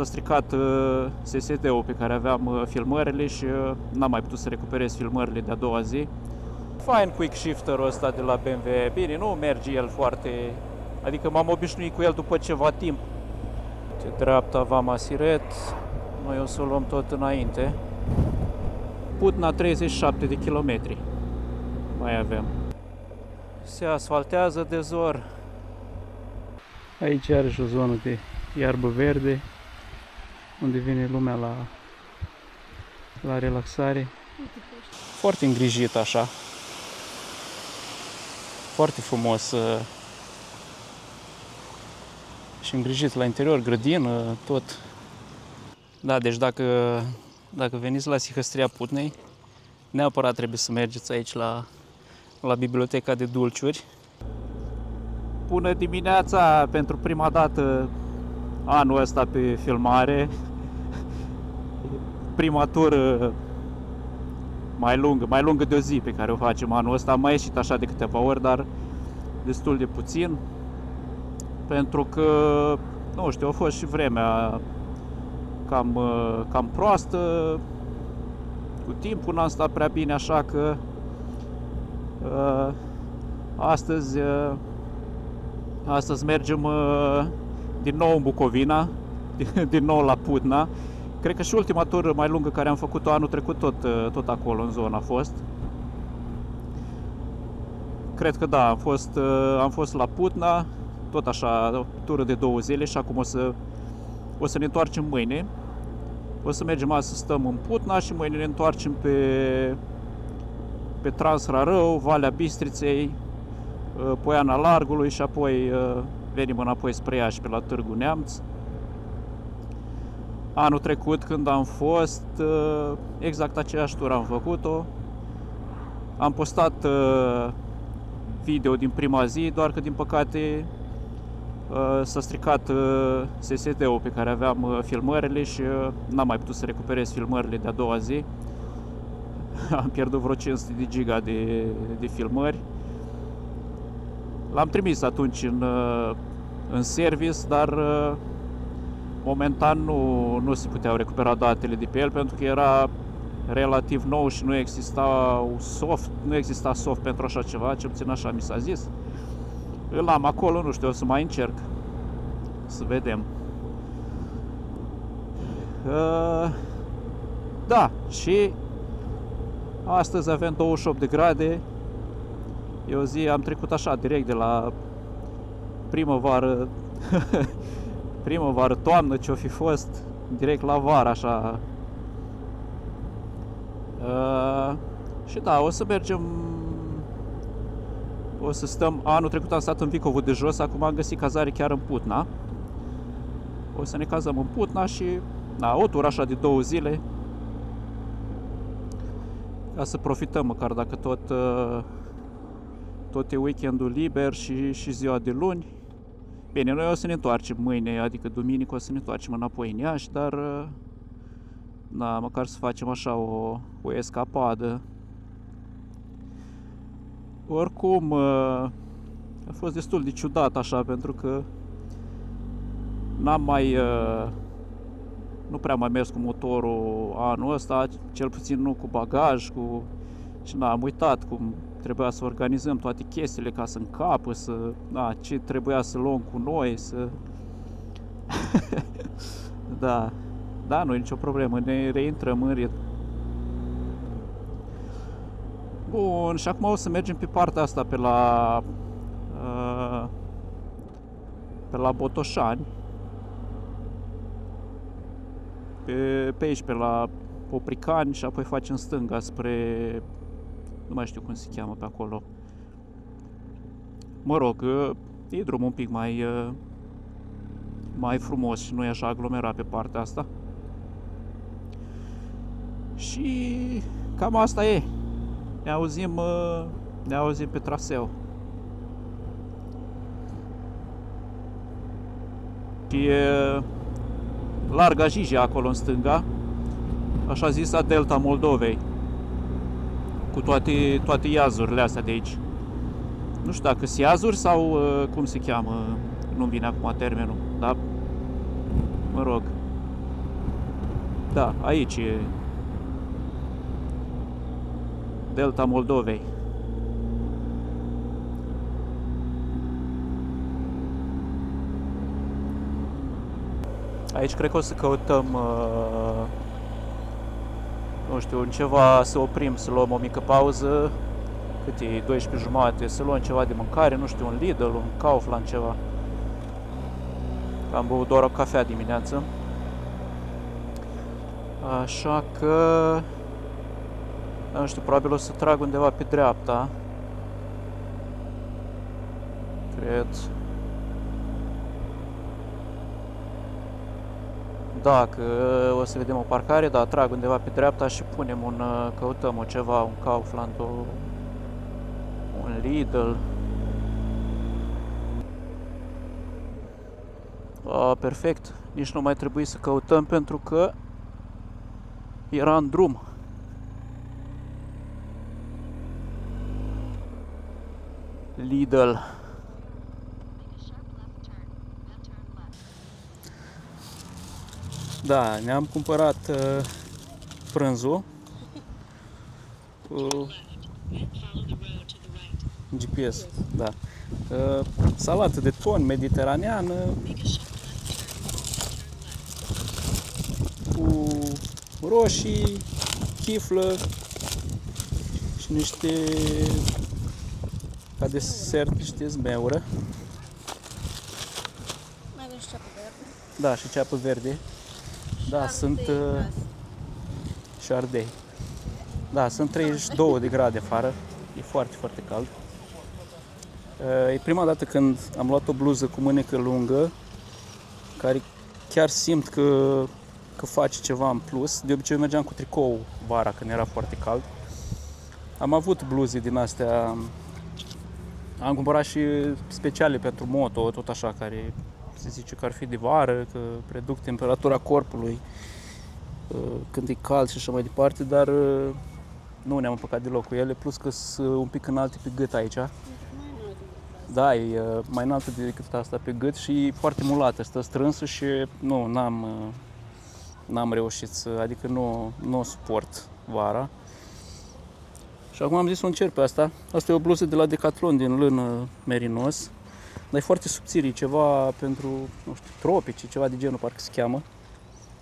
s-a stricat SSD-ul pe care aveam filmările și n-am mai putut să recuperez filmările de a doua zi. Fain quick shifter-ul ăsta de la BMW. Bine, nu merge el foarte... Adică m-am obișnuit cu el după ceva timp. De dreapta Vama Siret. Noi o să o luăm tot înainte. Putna 37 de kilometri. Mai avem. Se asfaltează de zor. Aici iarăși o zonă de iarbă verde, unde vine lumea la relaxare. Foarte îngrijit așa. Foarte frumos. Și îngrijit la interior, grădină, tot. Da, deci dacă veniți la Sihăstria Putnei, neapărat trebuie să mergeți aici la Biblioteca de Dulciuri. Bună dimineața! Pentru prima dată anul ăsta pe filmare. Prima tură mai lungă de o zi pe care o facem anul ăsta. Am mai ieșit așa de câteva ori, dar destul de puțin. Pentru că, nu știu, a fost și vremea cam proastă. Cu timpul n-am stat prea bine, așa că astăzi mergem din nou în Bucovina, din nou la Putna. Cred că și ultima tură mai lungă care am făcut-o anul trecut tot acolo în zonă a fost. Cred că da, am fost la Putna, tot așa, o tură de 2 zile și acum o să ne întoarcem mâine. O să mergem azi să stăm în Putna și mâine ne întoarcem pe Trans-Rarău, Valea Bistriței, Poiana Largului și apoi venim înapoi spre Iași pe la Târgu Neamț. Anul trecut când am fost, exact aceeași tură am făcut-o. Am postat video din prima zi, doar că din păcate s-a stricat SSD-ul pe care aveam filmările și n-am mai putut să recuperez filmările de a doua zi. Am pierdut vreo 500 de giga de filmări. L-am trimis atunci în service, dar momentan nu se puteau recupera datele de pe el pentru că era relativ nou și nu exista soft pentru așa ceva, cel puțin așa mi s-a zis. Îl am acolo, nu știu, o să mai încerc să vedem. Da, și astăzi avem 28 de grade. E o zi, am trecut așa direct de la primăvară primăvară, toamnă, ce-o fi fost, direct la vară, așa. Și da, o să mergem, o să stăm, anul trecut am stat în Vicovul de Jos, acum am găsit cazare chiar în Putna. O să ne cazăm în Putna și, da, o tură așa de 2 zile, ca să profităm măcar dacă tot e weekendul liber și ziua de luni. Bine, noi o să ne întoarcem mâine, adică duminică o să ne întoarcem înapoi în Iași, dar da, măcar să facem așa o escapadă. Oricum, a fost destul de ciudat așa, pentru că nu prea mai mers cu motorul anul ăsta, cel puțin nu cu bagaj, și am uitat cum trebuia să organizăm toate chestiile ca să încapă, ce trebuia să luăm cu noi, Da, nu e nicio problemă, ne reintrăm în ritm. Bun, și acum o să mergem pe partea asta pe la Botoșani. Pe aici, pe la Popricani și apoi facem stânga spre... Nu mai știu cum se cheamă pe acolo. Mă rog, e drumul un pic mai frumos și nu e așa aglomerat pe partea asta. Și cam asta e. Ne auzim pe traseu. Și e Larga Jijea acolo în stânga, așa zisa Delta Moldovei, cu toate iazurile astea de aici. Nu știu dacă sunt iazuri sau cum se cheamă, nu-mi vine acum termenul, dar mă rog, Da, aici e Delta Moldovei. Aici cred că o să căutăm, nu știu, în ceva să oprim, să luăm o mică pauză. Cât e? 12:30, să luăm ceva de mâncare, nu știu, un Lidl, un Kaufland, ceva. Am băut doar o cafea dimineață. Așa că, nu știu, probabil o să trag undeva pe dreapta. Cred. Dacă o să vedem o parcare, da, trag undeva pe dreapta și punem căutăm o ceva, un Kaufland, un Lidl. Perfect, nici nu mai trebuie să căutăm pentru că era în drum. Lidl. Da, ne-am cumpărat prânzul cu GPS, da. Salată de ton mediteraneană cu roșii, chiflă și niște, ca desert, niște zmeură. Mai avem și ceapă verde. Da, și ceapă verde. Da, sunt șardei. Da, sunt 32 de grade afară. E foarte, foarte cald. E prima dată când am luat o bluză cu mânecă lungă, care chiar simt că face ceva în plus. De obicei mergeam cu tricou vara când era foarte cald. Am avut bluze din astea. Am cumpărat și speciale pentru moto, tot așa, care se zice că ar fi de vară, că reduc temperatura corpului când e cald și așa mai departe, dar nu ne-am împăcat deloc cu ele, plus că sunt un pic înalte pe gât aici. Da, e mai înaltă decât asta pe gât și foarte mulată, stă strânsă și nu, n-am reușit adică nu o suport vara. Și acum am zis să o încerc pe asta. Asta e o bluză de la Decathlon din lână merinos. Dar e foarte subțire, e ceva pentru, nu știu, tropici, ceva de genul, parcă se cheamă.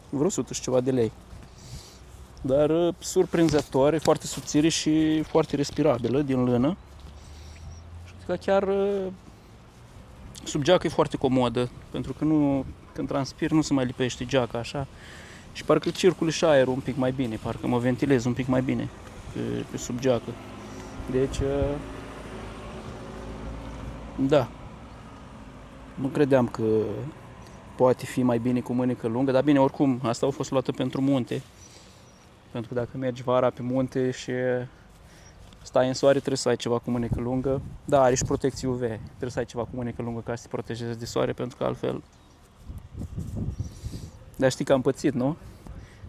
Vreo 100 și ceva de lei. Dar surprinzător, e foarte subțire și foarte respirabilă din lână. Și că chiar sub geacă e foarte comodă, pentru că când transpir nu se mai lipește geaca așa. Și parcă circuli și aerul un pic mai bine, parcă mă ventilez un pic mai bine pe sub geacă. Deci, da. Nu credeam că poate fi mai bine cu mânecă lungă, dar bine, oricum, asta a fost luată pentru munte. Pentru că dacă mergi vara pe munte și stai în soare, trebuie să ai ceva cu mânecă lungă. Da, are și protecție UV. Trebuie să ai ceva cu mânecă lungă ca să te protejezi de soare, pentru că altfel... Dar știi că am pățit, nu?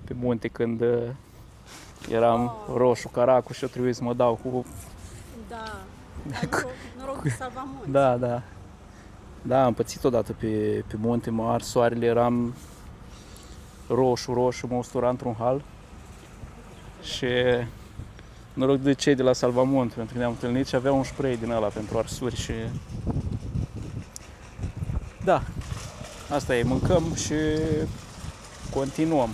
Pe munte când eram roșu, caracu și eu trebuie să mă dau cu... Da, noroc cu salvamunți. Da, da. Da, am pățit odată pe munte, mă ars soarele, eram roșu, mă ustura într-un hal. Și noroc de cei de la Salvamont, pentru că ne-am întâlnit și aveau un spray din ăla pentru arsuri și... Da, asta e, mâncăm și continuăm.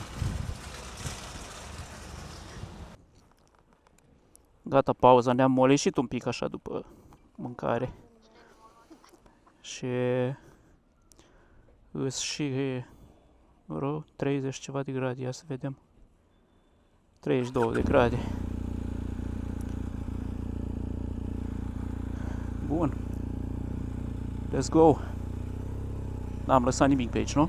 Gata, pauza, ne-am moleșit un pic așa după mâncare. Și îs și vreo 30 ceva de grade, ia să vedem. 32 de grade. Bun. Let's go. N-am lăsat nimic pe aici, nu?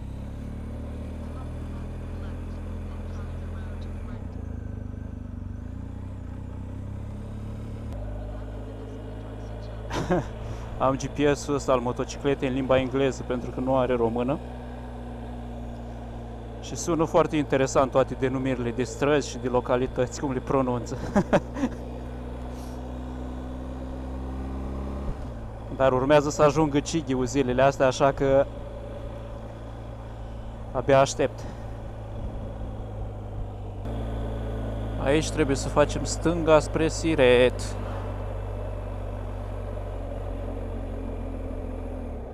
Am GPS-ul ăsta al motocicletei în limba engleză pentru că nu are română. Și sună foarte interesant toate denumirile de străzi și de localități, cum le pronunță. Dar urmează să ajungă Cighiu zilele astea, așa că abia aștept. Aici trebuie să facem stânga spre Siret.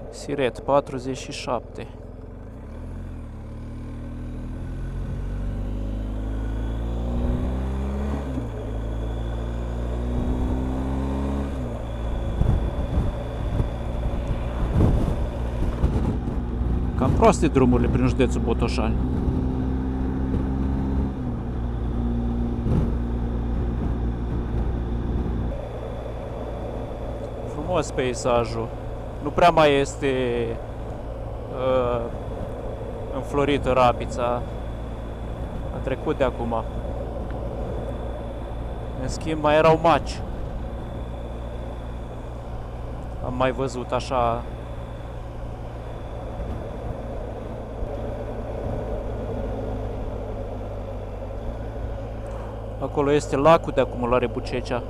Siret 47. Cam proaste drumurile prin județul Botoșani. Frumos peisajul. Nu prea mai este înflorită Rapița. A trecut de acum. În schimb, mai erau maci. Am mai văzut așa. Acolo este lacul de acumulare Bucecea.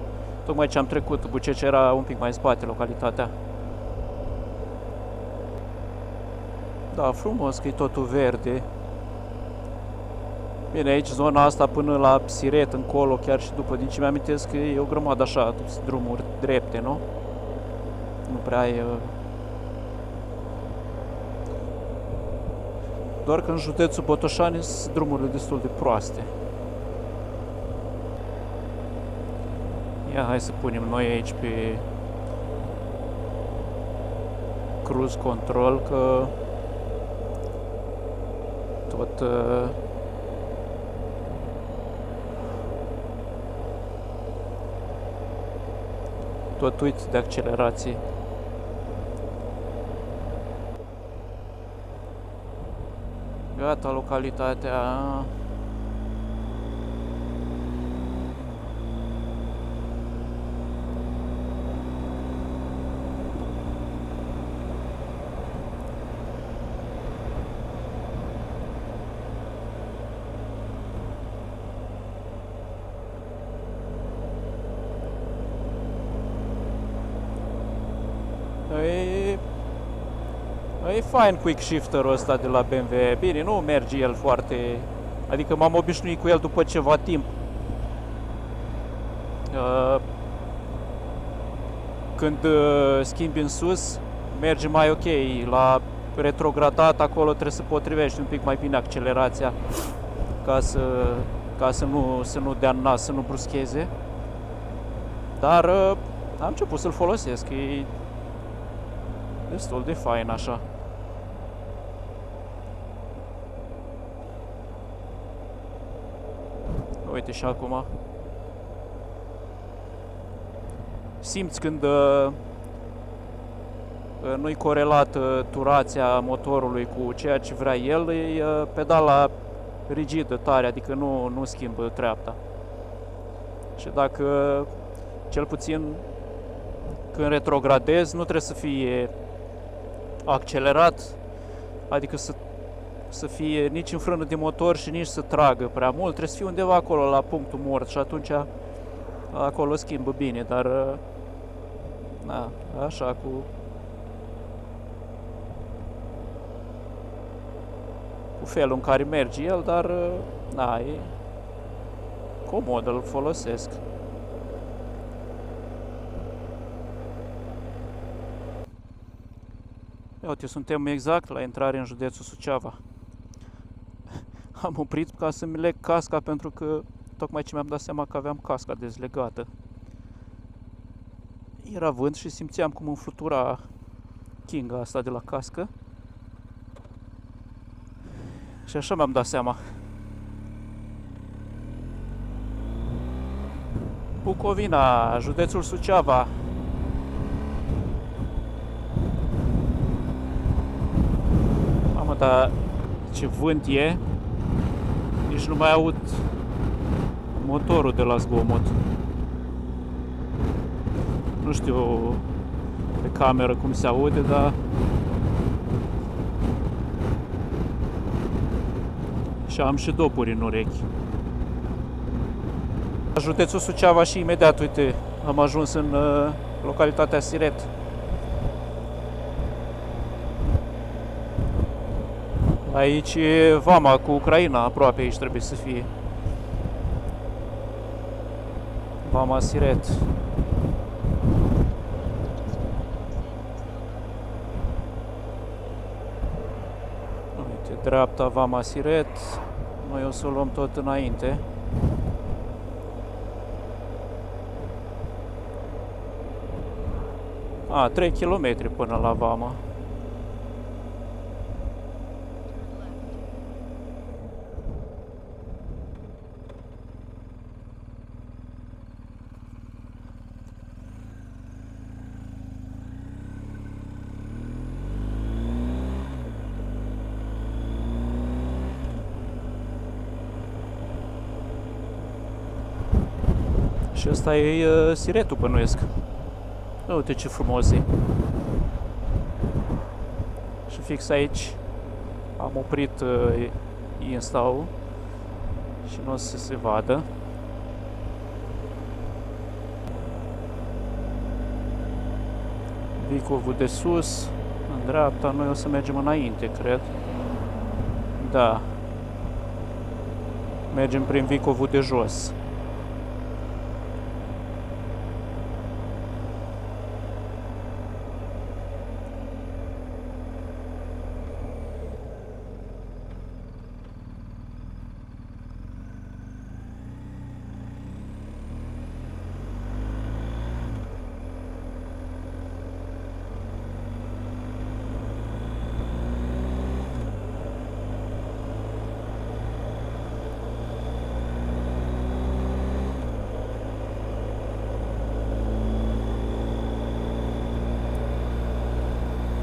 Tocmai ce am trecut, Bucecea era un pic mai în spate, localitatea. Da, frumos că e totul verde. Bine, aici zona asta până la Siret încolo, chiar și după, din ce mi-amintesc că e o grămadă așa, drumuri drepte, nu? Nu prea e... Doar că în județul Botoșani sunt drumurile destul de proaste. Ia, hai să punem noi aici pe cruise control, că tot uit de accelerație. Gata, localitatea. E fain quick shifter-ul ăsta de la BMW. Bine, nu merge el foarte... Adică m-am obișnuit cu el după ceva timp. Când schimbi în sus, merge mai ok. La retrogradat, acolo trebuie să potrivești un pic mai bine accelerația ca să nu dea nas, să nu bruscheze. Dar am început să-l folosesc. E destul de fain așa. Uite și acum. Simți când nu-i corelată turația motorului cu ceea ce vrea el, e pedala rigidă, tare, adică nu schimbă treapta. Și dacă, cel puțin când retrogradezi, nu trebuie să fie accelerat, adică să fie nici în frână de motor și nici să tragă prea mult, trebuie să fie undeva acolo la punctul mort și atunci acolo schimbă bine, dar na, așa cu felul în care merge el, dar na, e comod, îl folosesc. Uite, suntem exact la intrare în județul Suceava. Am oprit ca să-mi leg casca pentru că tocmai ce mi-am dat seama că aveam casca dezlegată. Era vânt și simțeam cum îmi flutura chinga asta de la cască. Și așa mi-am dat seama. Bucovina, județul Suceava. Mamă, dar ce vânt e. Nici nu mai aud motorul de la zgomot. Nu știu pe cameră cum se aude, dar și am și dopuri în urechi. Județul Suceava și imediat, uite, am ajuns în localitatea Siret. Aici e vama cu Ucraina, aproape aici trebuie să fie. Vama Siret. Uite, dreapta Vama Siret. Noi o să o luăm tot înainte. A, 3 km până la Vama. Și ăsta e Siretul, bănuiesc. Uite ce frumos e. Și fix aici am oprit install-ul și nu o să se vadă. Vicovul de sus, în dreapta, noi o să mergem înainte, cred. Da. Mergem prin Vicovul de jos.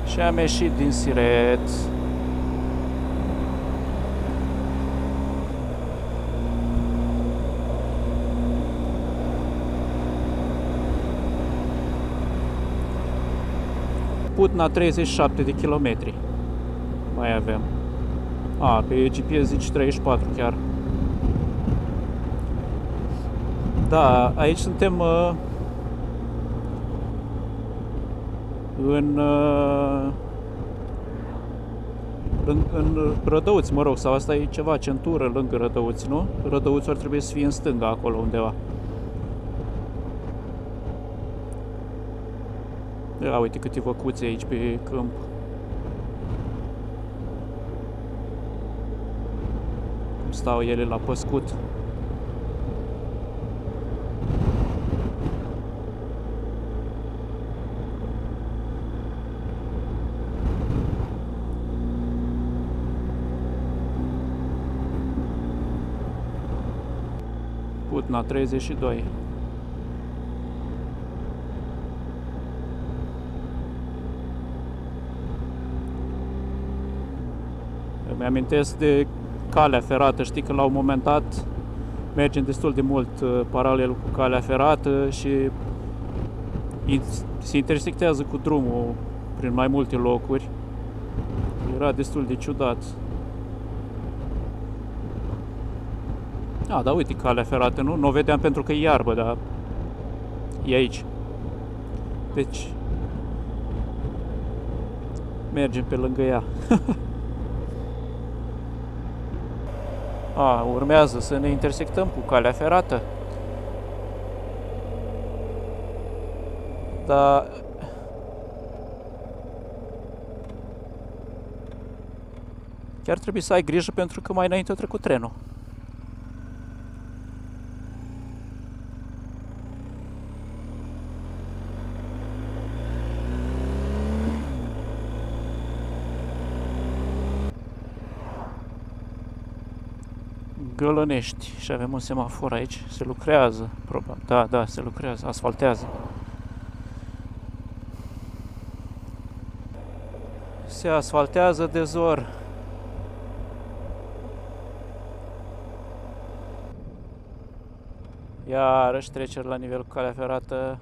Și am ieșit din Siret. Putna 37 de kilometri. Mai avem. A, pe GPS zici 34 chiar. Da, aici suntem în Rădăuți, mă rog, sau asta e ceva centură lângă Rădăuți, nu? Rădăuți ar trebui să fie în stânga, acolo undeva. Ia uite câte văcuțe aici pe câmp. Cum stau ele la păscut. Putna 32. Îmi amintesc de calea ferată, știi că la un moment dat mergem destul de mult paralel cu calea ferată și se intersectează cu drumul prin mai multe locuri. Era destul de ciudat. Ah, da, uite calea ferată, nu? Nu o vedeam pentru că e iarbă, dar e aici. Deci mergem pe lângă ea. A, urmează să ne intersectăm cu calea ferată. Dar chiar trebuie să ai grijă pentru că mai înainte a trecut trenul. Gălănești și avem un semafor aici, se lucrează, probabil, da, se lucrează, asfaltează. Se asfaltează de zor. Iarăși treceri la nivel cu calea ferată.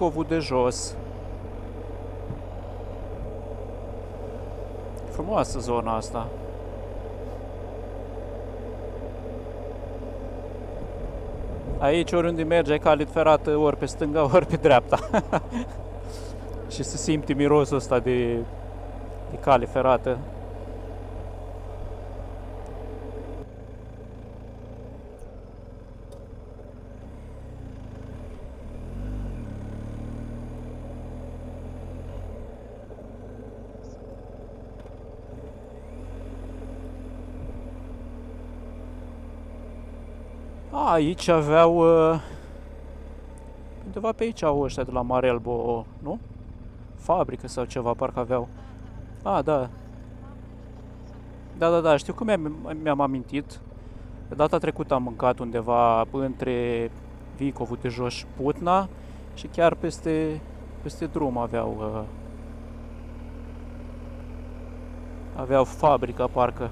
Covul de Jos. Frumoasă zona asta. Aici oriunde mergi ai cale ferată ori pe stânga, ori pe dreapta. Și se simte mirosul ăsta de cale ferată. Aici aveau, undeva pe aici au ăștia de la Marelbo, nu? Fabrică sau ceva, parcă aveau. Da. Da, știu că mi-am amintit. Data trecută am mâncat undeva între Vicovul de Jos și Putna și chiar peste drum aveau fabrica, parcă.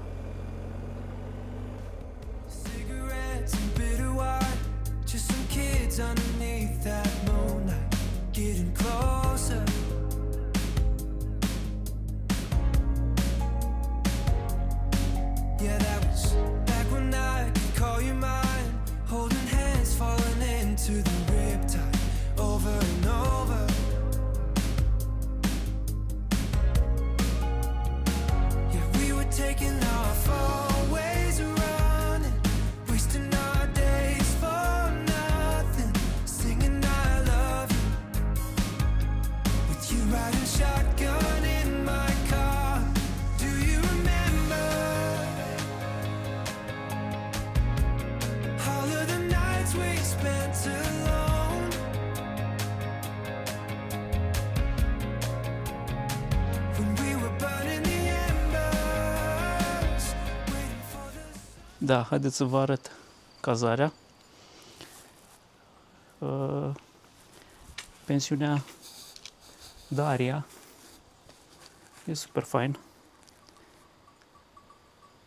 Underneath that moonlight, getting closer. Yeah, that was back when I could call you mine, holding hands, falling into the riptide, over and over. Yeah, we were taking off always running, wasting our days for nothing, singing I love you, with you riding shotgun in my car. Do you remember all of the nights we spent alone? When we were burning the embers, waiting for the Da, haideți să vă arăt cazarea. Pensiunea Daria. E super fain.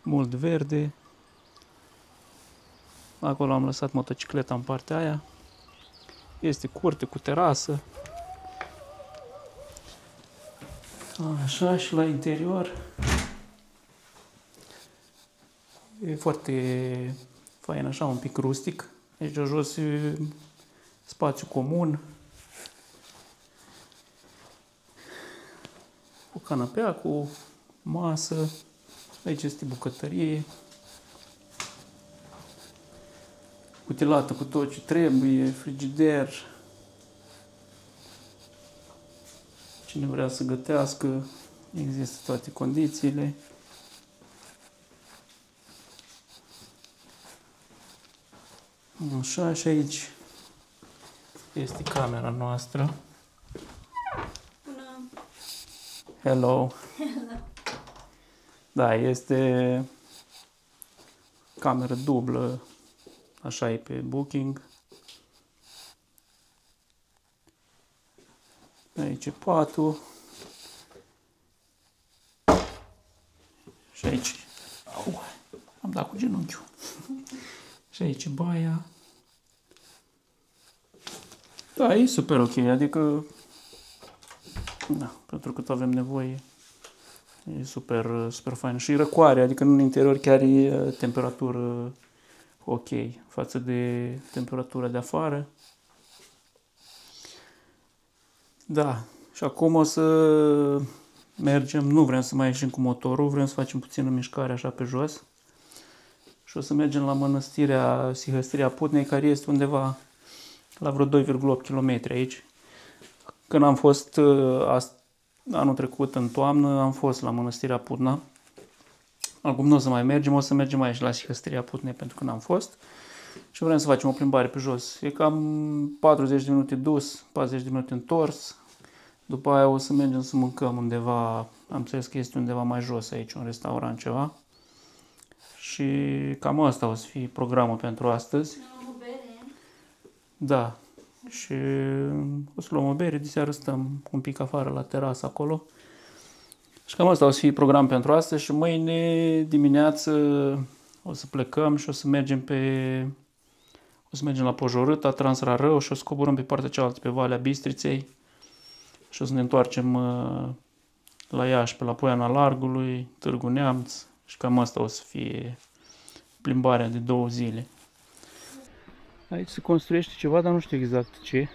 Mult verde. Acolo am lăsat motocicleta în partea aia. Este curte cu terasă. Așa, și la interior e foarte fain, așa, un pic rustic. Aici jos e spațiu comun. O canapea cu masă. Aici este bucătărie. Utilată cu tot ce trebuie, frigider. Cine vrea să gătească, există toate condițiile. Așa, și aici este camera noastră. Bună! Hello! Da, este cameră dublă, așa e pe Booking. Aici e patul. Și aici... am dat cu genunchiul. Și aici e baia. Da, e super ok, adică... Da, pentru cât avem nevoie. E super fain. Și răcoare, adică în interior chiar e temperatură ok față de temperatura de afară. Da, și acum o să mergem, nu vrem să mai ieșim cu motorul, vrem să facem puțină mișcare așa pe jos. Și o să mergem la mănăstirea Sihăstria Putnei, care este undeva la vreo 2,8 km aici. Când am fost anul trecut în toamnă, am fost la mănăstirea Putna. Acum nu o să mai mergem, o să mergem aici la Sihăstria Putnei pentru că n-am fost. Și vrem să facem o plimbare pe jos. E cam 40 de minute dus, 40 de minute întors. După aia o să mergem să mâncăm undeva, am înțeles că este undeva mai jos aici, un restaurant ceva. Și cam asta o să fie programul pentru astăzi. Da. Și o să luăm o bere, de seară stăm un pic afară la terasă acolo. Și cam asta o să fie program pentru astăzi și mâine dimineață o să plecăm și o să mergem O să mergem la Pojorâta, Transrarău și o să coborâm pe partea cealaltă, pe Valea Bistriței. Și o să ne întoarcem la Iași, pe la Poiana Largului, Târgu Neamț. Și cam asta o să fie plimbarea de 2 zile. Aici se construiește ceva, dar nu știu exact ce.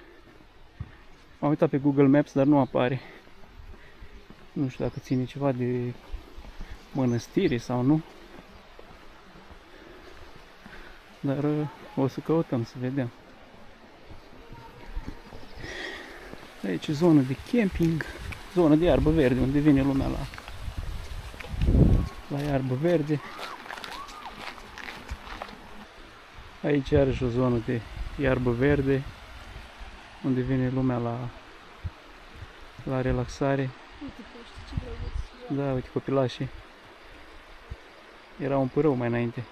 Am uitat pe Google Maps, dar nu apare. Nu știu dacă ține ceva de mănăstire sau nu. Dar o să căutăm să vedem. Aici e zonă de camping, zonă de iarbă verde, unde vine lumea la iarbă verde. Aici are o zonă de iarbă verde, unde vine lumea la relaxare. Uite pește, ce drăguț. Da, uite copilașii. Era un pârâu mai înainte.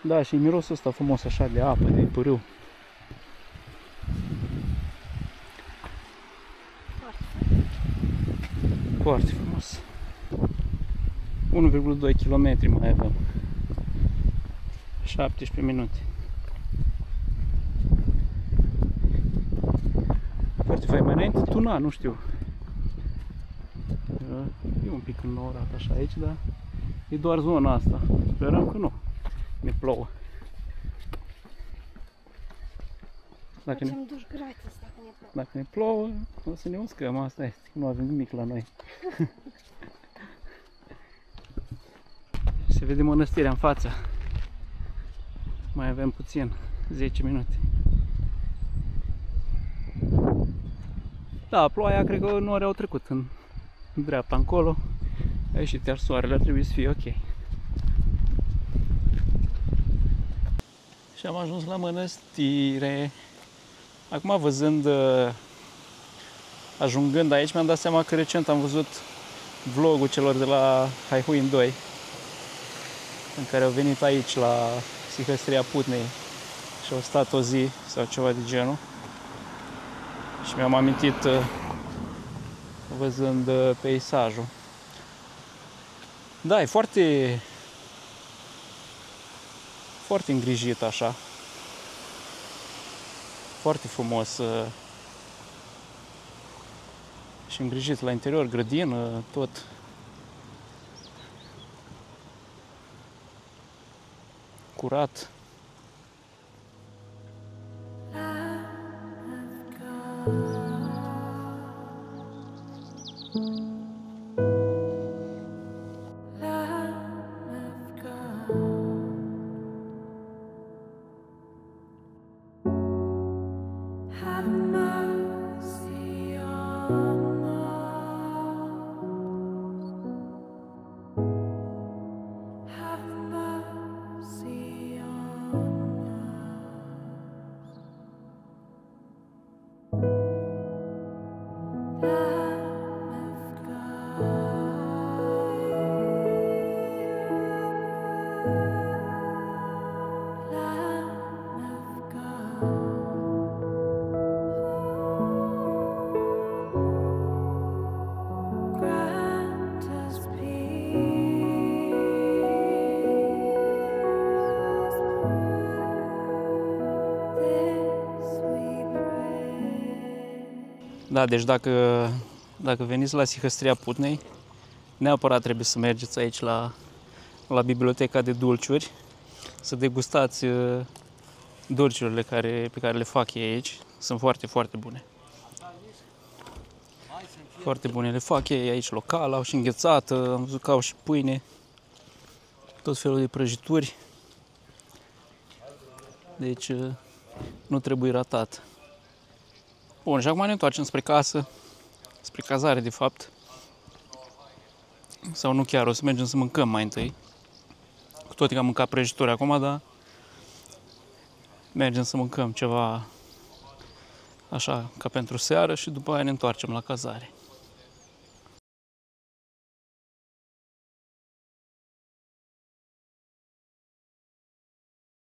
Da, și mirosul ăsta frumos așa de apă, de pârâu. Foarte frumos. 1,2 km mai avem. 17 minute. Foarte fain. Mai înainte tuna, nu știu. E un pic înnorat așa aici, dar e doar zona asta. Sperăm că nu ne plouă. Facem duș gratis dacă ne plouă. Dacă ne plouă, o să ne uscăm, asta este. Nu avem nimic la noi. Se vede mănăstirea în față. Mai avem puțin, 10 minute. Da, ploaia cred că nu au trecut în dreapta încolo. A ieșit iar soarele, ar trebui să fie ok. Și am ajuns la mănăstire. Acum văzând, ajungând aici, mi-am dat seama că recent am văzut vlogul celor de la Haihuin 2, în care au venit aici la Sihăstria Putnei și au stat o zi sau ceva de genul. Și mi-am amintit văzând peisajul. Da, e foarte îngrijit așa. Foarte frumos și îngrijit la interior, grădină, tot. Curat. Da, deci dacă veniți la Sihăstria Putnei, neapărat trebuie să mergeți aici la biblioteca de dulciuri, să degustați dulciurile pe care le fac ei aici. Sunt foarte, foarte bune. Foarte bune le fac ei aici local, au și înghețată, am văzut că au și pâine, tot felul de prăjituri. Deci nu trebuie ratat. Bun, și acum ne întoarcem spre casă, spre cazare de fapt. Sau nu chiar, o să mergem să mâncăm mai întâi. Cu toate că am mâncat prăjituri acum, dar mergem să mâncăm ceva așa ca pentru seară și după aia ne întoarcem la cazare.